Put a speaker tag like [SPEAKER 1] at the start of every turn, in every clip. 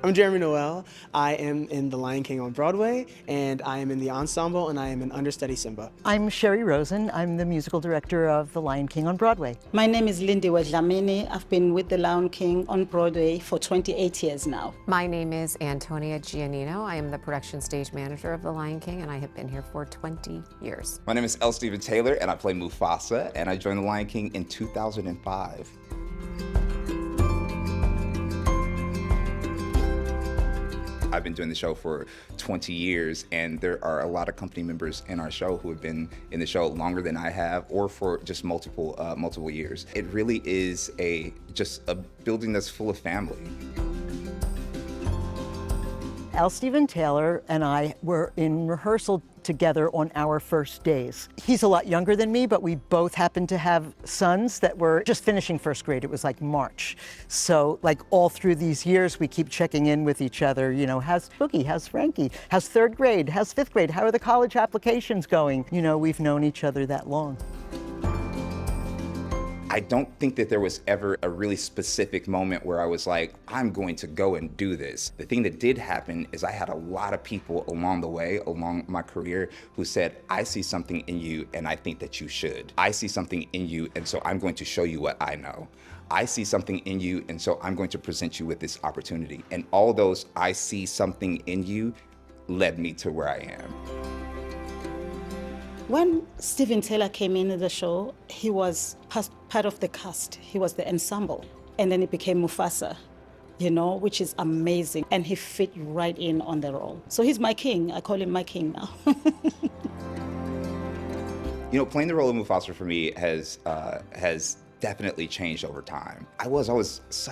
[SPEAKER 1] I'm Jeremy Noel. I am in The Lion King on Broadway, and I am in the ensemble, and I am an understudy Simba.
[SPEAKER 2] I'm Cherie Rosen. I'm the musical director of The Lion King on Broadway.
[SPEAKER 3] My name is Lindiwe Dlamini. I've been with The Lion King on Broadway for 28 years now.
[SPEAKER 4] My name is Antonia Gianino. I am the production stage manager of The Lion King, and I have been here for 20 years.
[SPEAKER 5] My name is Stephen Taylor, and I play Mufasa, and I joined The Lion King in 2005. I've been doing the show for 20 years, and there are a lot of company members in our show who have been in the show longer than I have, or for just multiple years. It really is just a building that's full of family.
[SPEAKER 2] Stephen Taylor and I were in rehearsal together on our first days. He's a lot younger than me, but we both happened to have sons that were just finishing first grade. It was like March. So like all through these years, we keep checking in with each other. You know, how's Boogie? How's Frankie? How's third grade? How's fifth grade? How are the college applications going? You know, we've known each other that long.
[SPEAKER 5] I don't think that there was ever a really specific moment where I was like, I'm going to go and do this. The thing that did happen is I had a lot of people along the way, along my career, who said, I see something in you and I think that you should. I see something in you, and so I'm going to show you what I know. I see something in you, and so I'm going to present you with this opportunity. And all those I see something in you led me to where I am.
[SPEAKER 3] When Stephen Taylor came into the show, he was part of the cast. He was the ensemble. And then he became Mufasa, you know, which is amazing. And he fit right in on the role. So he's my king. I call him my king now.
[SPEAKER 5] You know, playing the role of Mufasa for me has definitely changed over time. I was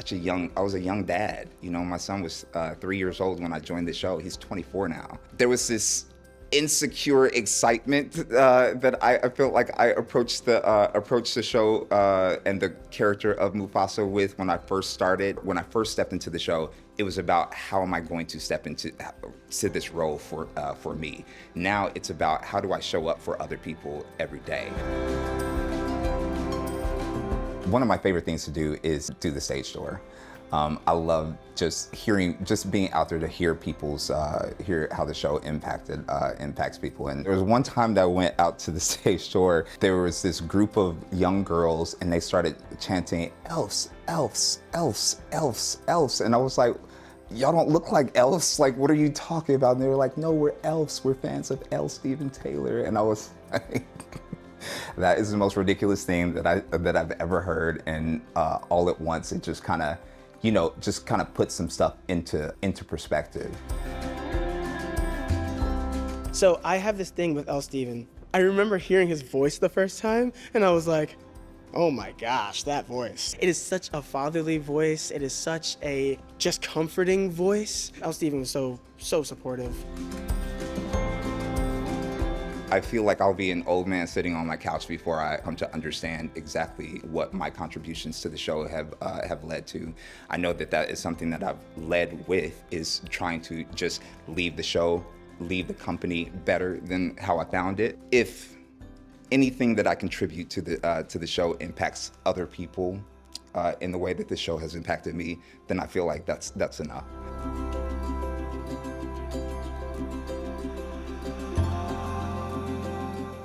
[SPEAKER 5] a young dad. You know, my son was 3 years old when I joined the show. He's 24 now. There was this insecure excitement that I felt like I approached the show and the character of Mufasa with when I first started. When I first stepped into the show, it was about how am I going to step into this role for me. Now it's about how do I show up for other people every day. One of my favorite things to do is do the stage door. I love just being out there to hear hear how the show impacts people. And there was one time that I went out to the stage door, there was this group of young girls and they started chanting, elves, elves, elves, elves, elves. And I was like, y'all don't look like elves. Like, what are you talking about? And they were like, no, we're elves. We're fans of Stephen Taylor. And I was like, that is the most ridiculous thing that I've ever heard. And all at once, it just kind of, you know, just kind of put some stuff into perspective.
[SPEAKER 1] So I have this thing with Stephen. I remember hearing his voice the first time, and I was like, oh my gosh, that voice. It is such a fatherly voice. It is such a just comforting voice. Stephen was so supportive.
[SPEAKER 5] I feel like I'll be an old man sitting on my couch before I come to understand exactly what my contributions to the show have led to. I know that is something that I've led with, is trying to just leave the company better than how I found it. If anything that I contribute to the show impacts other people in the way that the show has impacted me, then I feel like that's enough.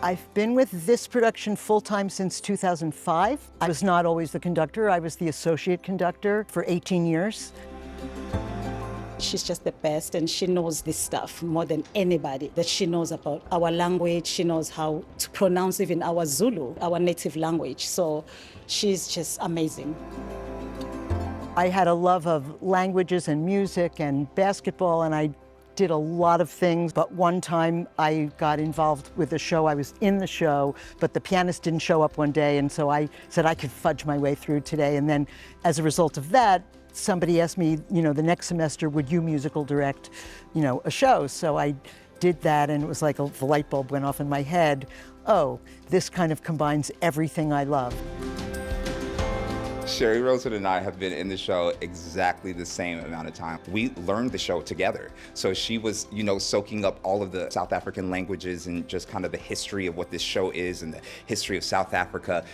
[SPEAKER 2] I've been with this production full-time since 2005. I was not always the conductor. I was the associate conductor for 18 years.
[SPEAKER 3] She's just the best, and she knows this stuff more than anybody, that she knows about our language. She knows how to pronounce even our Zulu, our native language. So she's just amazing.
[SPEAKER 2] I had a love of languages and music and basketball, and I did a lot of things, but one time I got involved with the show. I was in the show, but the pianist didn't show up one day, and so I said I could fudge my way through today. And then as a result of that, somebody asked me, you know, the next semester, would you musical direct, you know, a show? So I did that, and it was like the light bulb went off in my head. Oh, this kind of combines everything I love.
[SPEAKER 5] Cherie Rosen and I have been in the show exactly the same amount of time. We learned the show together. So she was, soaking up all of the South African languages and just kind of the history of what this show is and the history of South Africa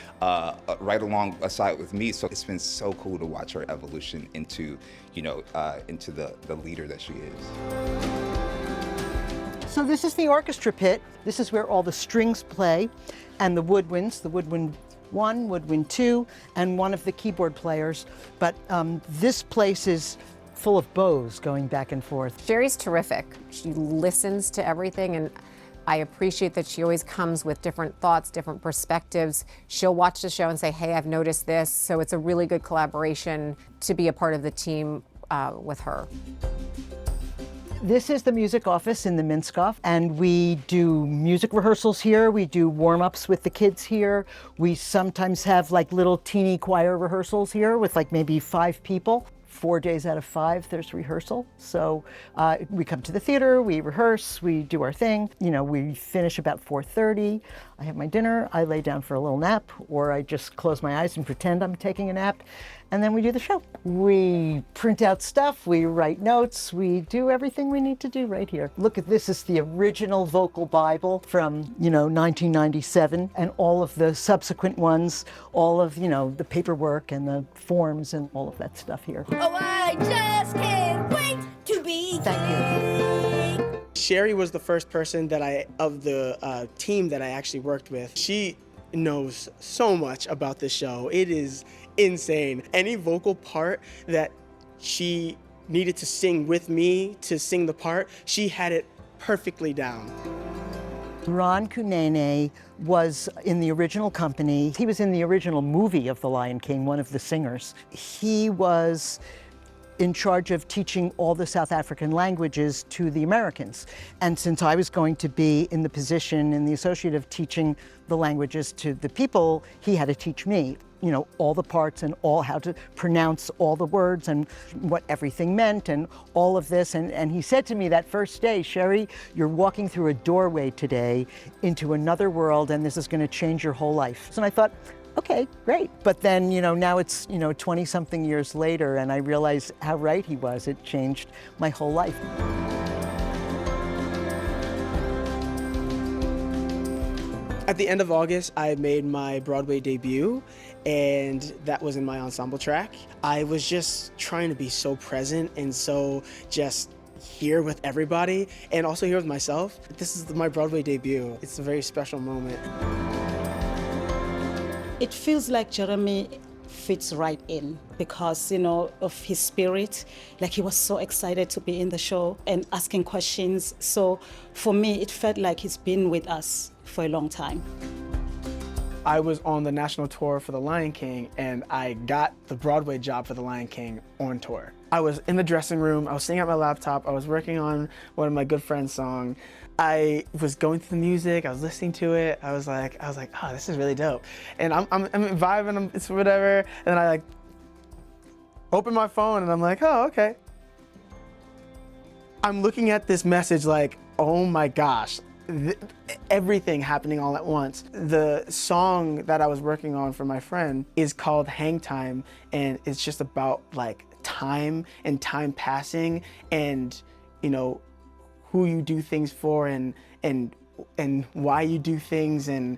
[SPEAKER 5] right alongside with me. So it's been so cool to watch her evolution into, into the leader that she is.
[SPEAKER 2] So this is the orchestra pit. This is where all the strings play and the woodwinds, the woodwind 1, woodwind 2, and one of the keyboard players. But this place is full of bows going back and forth.
[SPEAKER 4] Cherie's terrific. She listens to everything, and I appreciate that she always comes with different thoughts, different perspectives. She'll watch the show and say, hey, I've noticed this. So it's a really good collaboration to be a part of the team with her.
[SPEAKER 2] This is the music office in the Minskoff, and we do music rehearsals here. We do warm-ups with the kids here. We sometimes have like little teeny choir rehearsals here with like maybe 5 people. 4 days out of 5, there's rehearsal. So we come to the theater, we rehearse, we do our thing. We finish about 4:30. I have my dinner, I lay down for a little nap, or I just close my eyes and pretend I'm taking a nap. And then we do the show. We print out stuff, we write notes, we do everything we need to do right here. Look at this, is the original vocal Bible from, 1997, and all of the subsequent ones, all of, the paperwork and the forms and all of that stuff here.
[SPEAKER 6] Oh, I just can't wait to be
[SPEAKER 2] Thank you.
[SPEAKER 1] Cherie was the first person of the team that I actually worked with. She knows so much about this show. It is insane. Any vocal part that she needed to sing with me to sing the part, she had it perfectly down.
[SPEAKER 2] Ron Kunene was in the original company. He was in the original movie of The Lion King, one of the singers. He was in charge of teaching all the South African languages to the Americans. And since I was going to be in the position, in the associate of teaching the languages to the people, he had to teach me, all the parts and all how to pronounce all the words and what everything meant and all of this. And he said to me that first day, Cherie, you're walking through a doorway today into another world, and this is going to change your whole life. So I thought, okay, great. But then, now it's, 20-something years later, and I realize how right he was. It changed my whole life.
[SPEAKER 1] At the end of August, I made my Broadway debut, and that was in my ensemble track. I was just trying to be so present and so just here with everybody, and also here with myself. This is my Broadway debut. It's a very special moment.
[SPEAKER 3] It feels like Jeremy fits right in because, of his spirit. Like, he was so excited to be in the show and asking questions. So for me, it felt like he's been with us for a long time.
[SPEAKER 1] I was on the national tour for The Lion King, and I got the Broadway job for The Lion King on tour. I was in the dressing room, I was sitting at my laptop, I was working on one of my good friend's songs. I was going through the music, I was listening to it, I was like, oh, this is really dope. And I'm vibing, it's whatever, and then I open my phone and I'm like, oh, okay. I'm looking at this message like, oh my gosh, everything happening all at once. The song that I was working on for my friend is called Hang Time, and it's just about time and time passing and, who you do things for and why you do things and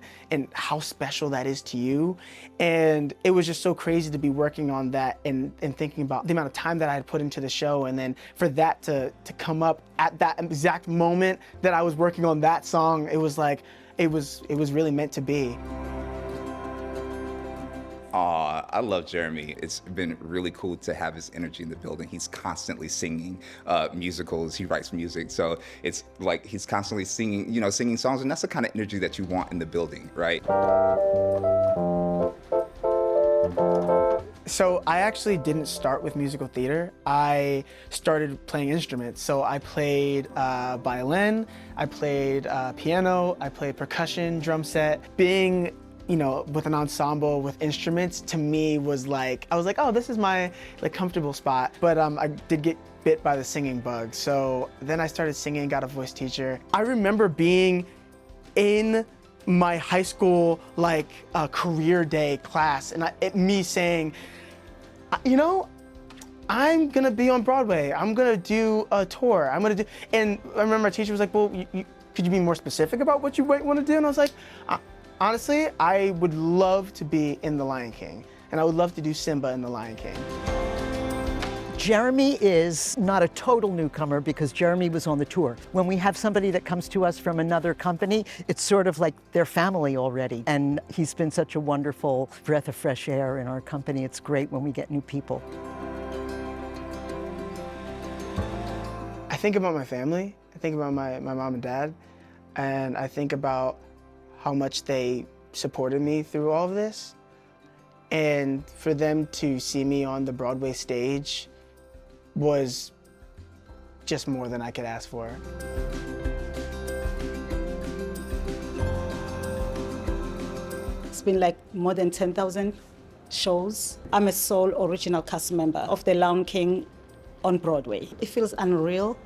[SPEAKER 1] how special that is to you. And it was just so crazy to be working on that and thinking about the amount of time that I had put into the show, and then for that to come up at that exact moment that I was working on that song, it was like, it was really meant to be.
[SPEAKER 5] I love Jeremy. It's been really cool to have his energy in the building. He's constantly singing musicals. He writes music, so it's like he's constantly singing, singing songs, and that's the kind of energy that you want in the building, right?
[SPEAKER 1] So I actually didn't start with musical theater. I started playing instruments. So I played violin, I played piano, I played percussion, drum set. Being with an ensemble with instruments, to me was I was like, oh, this is my comfortable spot. But I did get bit by the singing bug. So then I started singing, got a voice teacher. I remember being in my high school career day class, and me saying, You know, I'm gonna be on Broadway. I'm gonna do a tour. And I remember my teacher was like, well, could you be more specific about what you might want to do? And I was like, honestly, I would love to be in The Lion King. And I would love to do Simba in The Lion King.
[SPEAKER 2] Jeremy is not a total newcomer because Jeremy was on the tour. When we have somebody that comes to us from another company, it's sort of like their family already. And he's been such a wonderful breath of fresh air in our company. It's great when we get new people.
[SPEAKER 1] I think about my family. I think about my mom and dad. And I think about how much they supported me through all of this. And for them to see me on the Broadway stage was just more than I could ask for.
[SPEAKER 3] It's been like more than 10,000 shows. I'm a sole original cast member of The Lion King on Broadway. It feels unreal,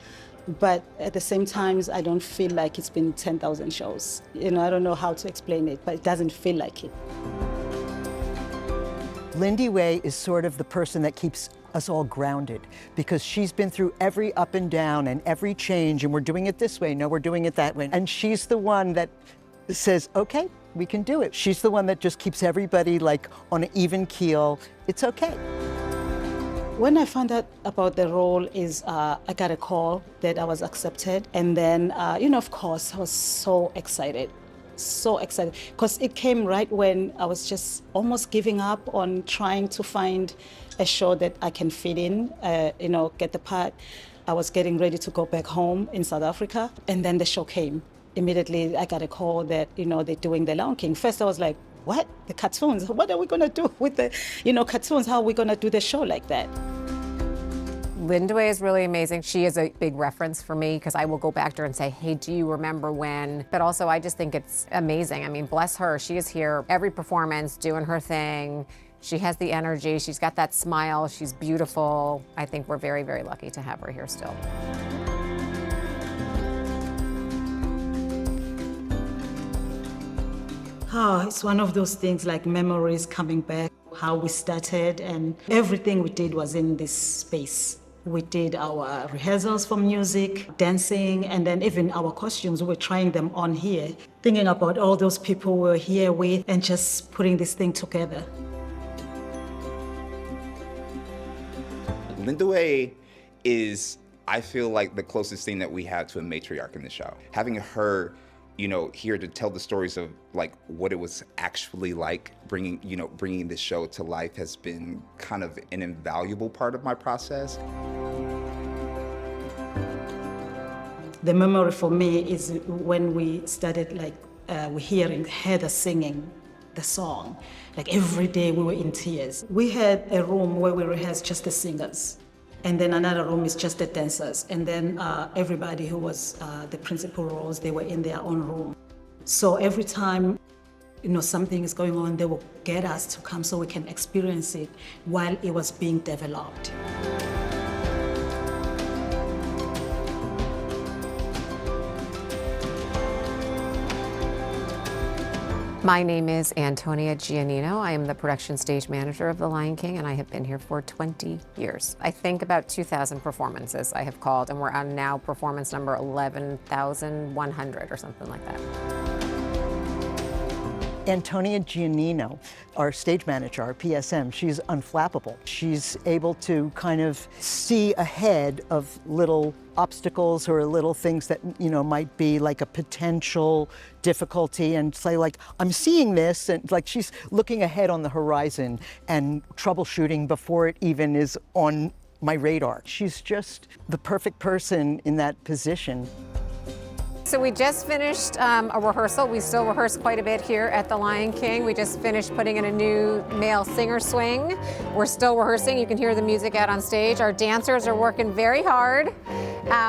[SPEAKER 3] but at the same time, I don't feel like it's been 10,000 shows. You know, I don't know how to explain it, but it doesn't feel like it.
[SPEAKER 2] Lindiwe is sort of the person that keeps us all grounded because she's been through every up and down and every change, and we're doing it this way, no, we're doing it that way. And she's the one that says, okay, we can do it. She's the one that just keeps everybody like on an even keel. It's okay.
[SPEAKER 3] When I found out about the role I got a call that I was accepted. And then, you know, of course, I was so excited because it came right when I was just almost giving up on trying to find a show that I can fit in, you know, get the part. I was getting ready to go back home in South Africa, and then the show came. Immediately, I got a call that, you know, they're doing The Lion King. First, I was like, what? The cartoons? What are we going to do with the, you know, cartoons? How are we going to do the show like that?
[SPEAKER 4] Lindiwe is really amazing. She is a big reference for me because I will go back to her and say, hey, do you remember when? But also, I just think it's amazing. I mean, bless her. She is here every performance, doing her thing. She has the energy. She's got that smile. She's beautiful. I think we're very, very lucky to have her here still.
[SPEAKER 3] Oh, it's one of those things like memories coming back, how we started, and everything we did was in this space. We did our rehearsals for music, dancing, and then even our costumes, we were trying them on here, thinking about all those people we were here with and just putting this thing together.
[SPEAKER 5] Lindiwe is, I feel like, the closest thing that we have to a matriarch in the show. Having her, you know, here to tell the stories of like what it was actually like bringing this show to life has been kind of an invaluable part of my process.
[SPEAKER 3] The memory for me is when we started hearing Heather singing the song. Like every day we were in tears. We had a room where we rehearsed just the singers. And then another room is just the dancers. And then everybody who was the principal roles, they were in their own room. So every time, you know, something is going on, they will get us to come so we can experience it while it was being developed.
[SPEAKER 4] My name is Antonia Gianino. I am the production stage manager of The Lion King, and I have been here for 20 years. I think about 2,000 performances I have called, and we're on now performance number 11,100 or something like that.
[SPEAKER 2] Antonia Gianino, our stage manager, our PSM, she's unflappable. She's able to kind of see ahead of little obstacles or little things that, you know, might be like a potential difficulty and say like, I'm seeing this, and like she's looking ahead on the horizon and troubleshooting before it even is on my radar. She's just the perfect person in that position.
[SPEAKER 4] So we just finished a rehearsal. We still rehearse quite a bit here at The Lion King. We just finished putting in a new male singer swing. We're still rehearsing. You can hear the music out on stage. Our dancers are working very hard,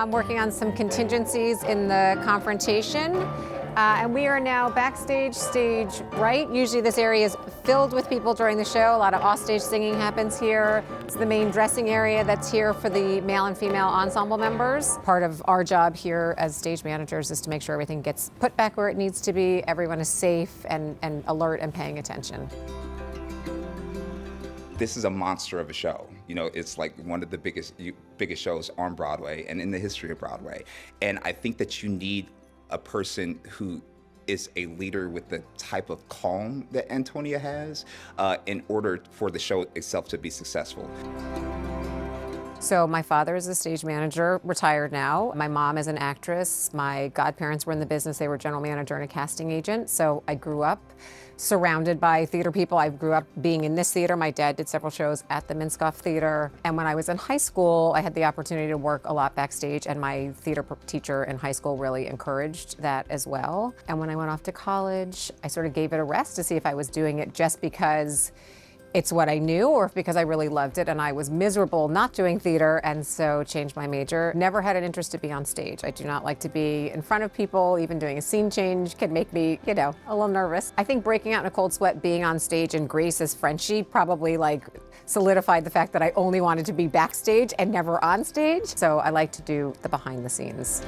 [SPEAKER 4] working on some contingencies in the confrontation. And we are now backstage, stage right. Usually this area is filled with people during the show. A lot of offstage singing happens here. It's the main dressing area that's here for the male and female ensemble members. Part of our job here as stage managers is to make sure everything gets put back where it needs to be, everyone is safe and alert and paying attention.
[SPEAKER 5] This is a monster of a show. You know, it's like one of the biggest shows on Broadway and in the history of Broadway. And I think that you need a person who is a leader with the type of calm that Antonia has in order for the show itself to be successful.
[SPEAKER 4] So my father is a stage manager, retired now. My mom is an actress. My godparents were in the business. They were general manager and a casting agent. So I grew up surrounded by theater people. I grew up being in this theater. My dad did several shows at the Minskoff Theater. And when I was in high school, I had the opportunity to work a lot backstage, and my theater teacher in high school really encouraged that as well. And when I went off to college, I sort of gave it a rest to see if I was doing it just because it's what I knew or if because I really loved it and I was miserable not doing theater, and so changed my major. Never had an interest to be on stage. I do not like to be in front of people. Even doing a scene change can make me, you know, a little nervous. I think breaking out in a cold sweat, being on stage, and Grace as Frenchie probably like solidified the fact that I only wanted to be backstage and never on stage. So I like to do the behind the scenes.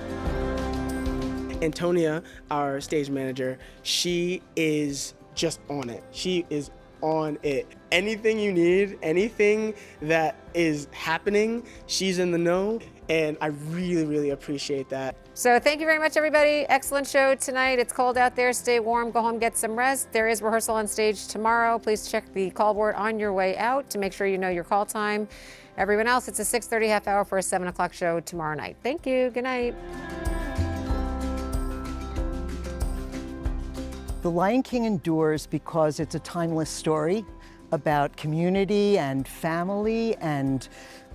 [SPEAKER 1] Antonia, our stage manager, she is just on it. She is on it. Anything you need, anything that is happening, she's in the know, and I really, really appreciate that.
[SPEAKER 4] So thank you very much, everybody. Excellent show tonight. It's cold out there. Stay warm, go home, get some rest. There is rehearsal on stage tomorrow. Please check the call board on your way out to make sure you know your call time. Everyone else, it's a 6:30 half hour for a 7 o'clock show tomorrow night. Thank you. Good night.
[SPEAKER 2] The Lion King endures because it's a timeless story about community and family and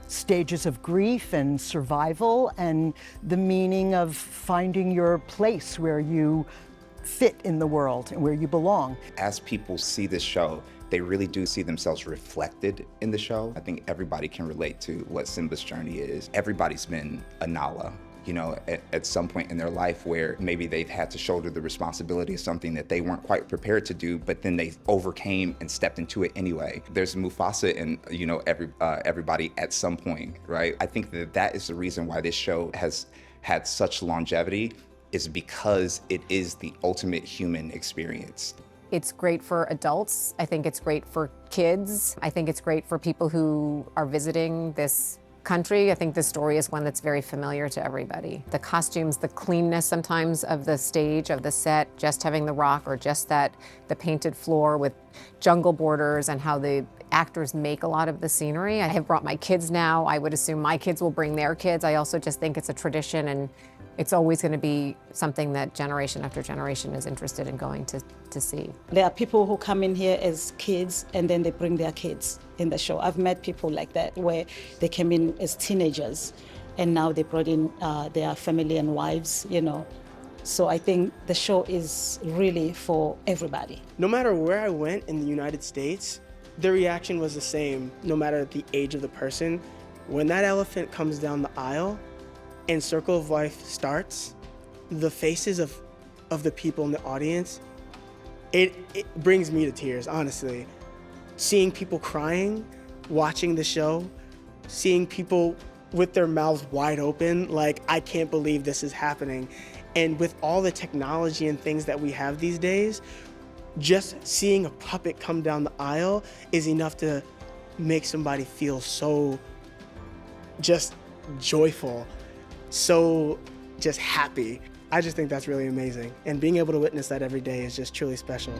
[SPEAKER 2] stages of grief and survival and the meaning of finding your place where you fit in the world and where you belong.
[SPEAKER 5] As people see this show, they really do see themselves reflected in the show. I think everybody can relate to what Simba's journey is. Everybody's been a Nala, you know, at some point in their life where maybe they've had to shoulder the responsibility of something that they weren't quite prepared to do, but then they overcame and stepped into it anyway. There's Mufasa in, you know, everybody at some point, right? I think that is the reason why this show has had such longevity, is because it is the ultimate human experience.
[SPEAKER 4] It's great for adults. I think it's great for kids. I think it's great for people who are visiting this country. I think this story is one that's very familiar to everybody. The costumes, the cleanness sometimes of the stage, of the set, just having the rock or just the painted floor with jungle borders, and how the actors make a lot of the scenery. I have brought my kids now. I would assume my kids will bring their kids. I also just think it's a tradition, and it's always going to be something that generation after generation is interested in going to see.
[SPEAKER 3] There are people who come in here as kids and then they bring their kids in the show. I've met people like that where they came in as teenagers and now they brought in their family and wives, you know. So I think the show is really for everybody.
[SPEAKER 1] No matter where I went in the United States, the reaction was the same, no matter the age of the person. When that elephant comes down the aisle and Circle of Life starts, the faces of the people in the audience, it brings me to tears, honestly. Seeing people crying, watching the show, seeing people with their mouths wide open, like, I can't believe this is happening. And with all the technology and things that we have these days, just seeing a puppet come down the aisle is enough to make somebody feel so just joyful, so just happy. I just think that's really amazing. And being able to witness that every day is just truly special.